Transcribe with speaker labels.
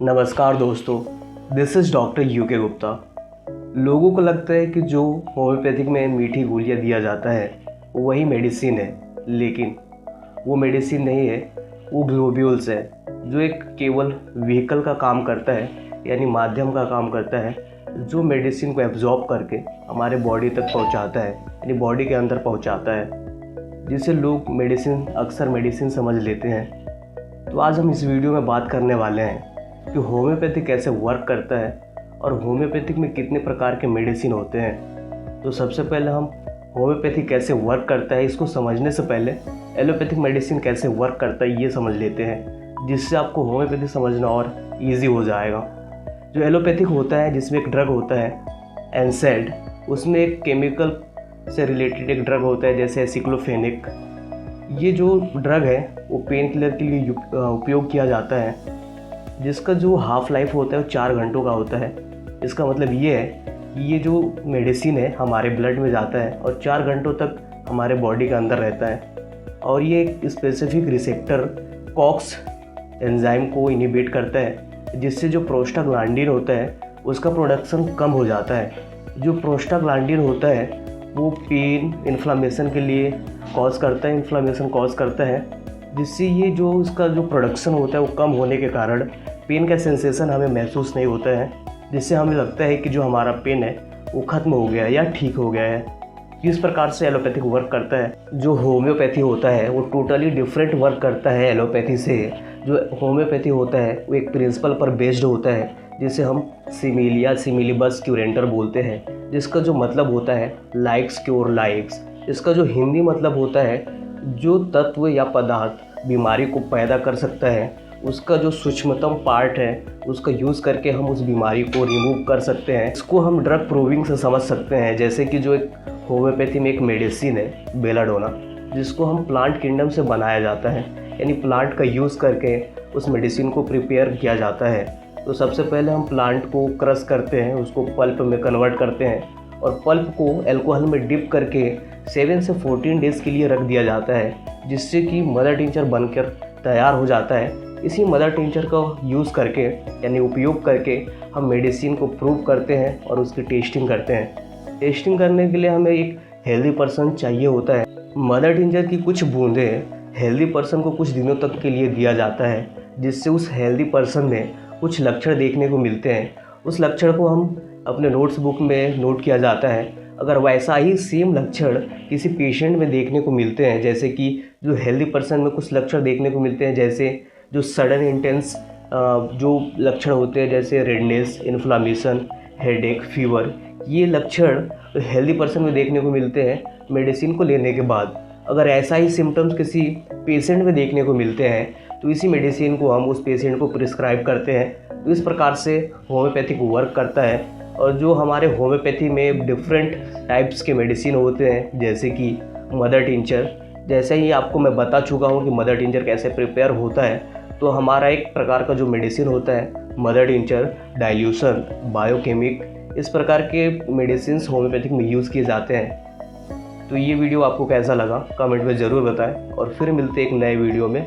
Speaker 1: नमस्कार दोस्तों, this is doctor UK Gupta. लोगों को लगता है कि जो होम्योपैथिक में मीठी गोलियां दिया जाता है वही मेडिसिन है, लेकिन वो मेडिसिन नहीं है, वो ग्लोब्यूल्स है जो एक केवल व्हीकल का काम करता है, यानी माध्यम का काम करता है, जो मेडिसिन को एब्जॉर्ब करके हमारे बॉडी तक पहुंचाता है, यानी बॉडी के अंदर पहुंचाता है, जिसे लोग अक्सर मेडिसिन समझ लेते हैं। तो आज हम इस वीडियो में बात करने वाले हैं कि होम्योपैथी कैसे वर्क करता है और होम्योपैथिक में कितने प्रकार के मेडिसिन होते हैं। तो सबसे पहले हम होम्योपैथी कैसे वर्क करता है इसको समझने से पहले एलोपैथिक मेडिसिन कैसे वर्क करता है ये समझ लेते हैं, जिससे आपको होम्योपैथी समझना और इजी हो जाएगा। जो एलोपैथिक होता है, जिसमें एक ड्रग होता है एनसेड, उसमें एक केमिकल से रिलेटेड एक ड्रग होता है जैसे एसिक्लोफेनिक। ये जो ड्रग है वो पेन किलर के लिए उपयोग किया जाता है, जिसका जो हाफ लाइफ होता है वो 4 घंटों का होता है। इसका मतलब ये है कि ये जो मेडिसिन है हमारे ब्लड में जाता है और 4 घंटों तक हमारे बॉडी के अंदर रहता है, और ये एक स्पेसिफिक रिसेप्टर कॉक्स एंजाइम को इनहिबिट करता है, जिससे जो प्रोस्टाग्लैंडिन होता है उसका प्रोडक्शन कम हो जाता है। जो प्रोस्टाग्लैंडिन होता है वो पेन इन्फ्लामेशन के लिए इन्फ्लामेशन कॉज करता है, जिससे ये जो इसका जो प्रोडक्शन होता है वो कम होने के कारण पेन का सेंसेशन हमें महसूस नहीं होता है, जिससे हमें लगता है कि जो हमारा पेन है वो ख़त्म हो गया है या ठीक हो गया है। इस प्रकार से एलोपैथिक वर्क करता है। जो होम्योपैथी होता है वो टोटली डिफरेंट वर्क करता है एलोपैथी से। जो होम्योपैथी होता है वो एक प्रिंसिपल पर बेस्ड होता है, जिसे हम सिमिल या सिमिलीबस क्यूरेंटर बोलते हैं, जिसका जो मतलब होता है लाइक्स क्योर लाइक्स। इसका जो हिंदी मतलब होता है जो तत्व या पदार्थ बीमारी को पैदा कर सकता है, उसका जो सूक्ष्मतम पार्ट है उसका यूज़ करके हम उस बीमारी को रिमूव कर सकते हैं। इसको हम ड्रग प्रूविंग से समझ सकते हैं, जैसे कि जो एक होम्योपैथी में एक मेडिसिन है बेलाडोना, जिसको हम प्लांट किंगडम से बनाया जाता है, यानी प्लांट का यूज़ करके उस मेडिसिन को प्रिपेयर किया जाता है। तो सबसे पहले हम प्लांट को क्रश करते हैं, उसको पल्प में कन्वर्ट करते हैं और पल्प को अल्कोहल में डिप करके 7 से 14 डेज़ के लिए रख दिया जाता है, जिससे कि मदर टिंचर बनकर तैयार हो जाता है। इसी मदर टिंचर का यूज़ करके यानी उपयोग करके हम मेडिसिन को प्रूव करते हैं और उसकी टेस्टिंग करते हैं। टेस्टिंग करने के लिए हमें एक हेल्दी पर्सन चाहिए होता है। मदर टिंचर की कुछ बूंदें हेल्दी पर्सन को कुछ दिनों तक के लिए दिया जाता है, जिससे उस हेल्दी पर्सन में कुछ लक्षण देखने को मिलते हैं। उस लक्षण को हम अपने नोट्स बुक में नोट किया जाता है। अगर वैसा ही सेम लक्षण किसी पेशेंट में देखने को मिलते हैं, जैसे कि जो हेल्दी पर्सन में कुछ लक्षण देखने को मिलते हैं, जैसे जो सडन इंटेंस जो लक्षण होते हैं जैसे रेडनेस, इन्फ्लामेशन, हेडेक, फीवर, ये लक्षण हेल्दी पर्सन में देखने को मिलते हैं मेडिसिन को लेने के बाद। अगर ऐसा ही सिम्टम्स किसी पेशेंट में देखने को मिलते हैं तो इसी मेडिसिन को हम उस पेशेंट को प्रिस्क्राइब करते हैं। तो इस प्रकार से होम्योपैथिक वर्क करता है। और जो हमारे होम्योपैथी में डिफरेंट टाइप्स के मेडिसिन होते हैं, जैसे कि मदर टिंचर, जैसे ही आपको मैं बता चुका हूँ कि मदर टिंचर कैसे प्रिपेयर होता है, तो हमारा एक प्रकार का जो मेडिसिन होता है मदर टिंचर, डाइल्यूशन, बायोकेमिक, इस प्रकार के मेडिसिन होम्योपैथिक में यूज़ किए जाते हैं। तो ये वीडियो आपको कैसा लगा कमेंट में ज़रूर बताएं, और फिर मिलते एक नए वीडियो में।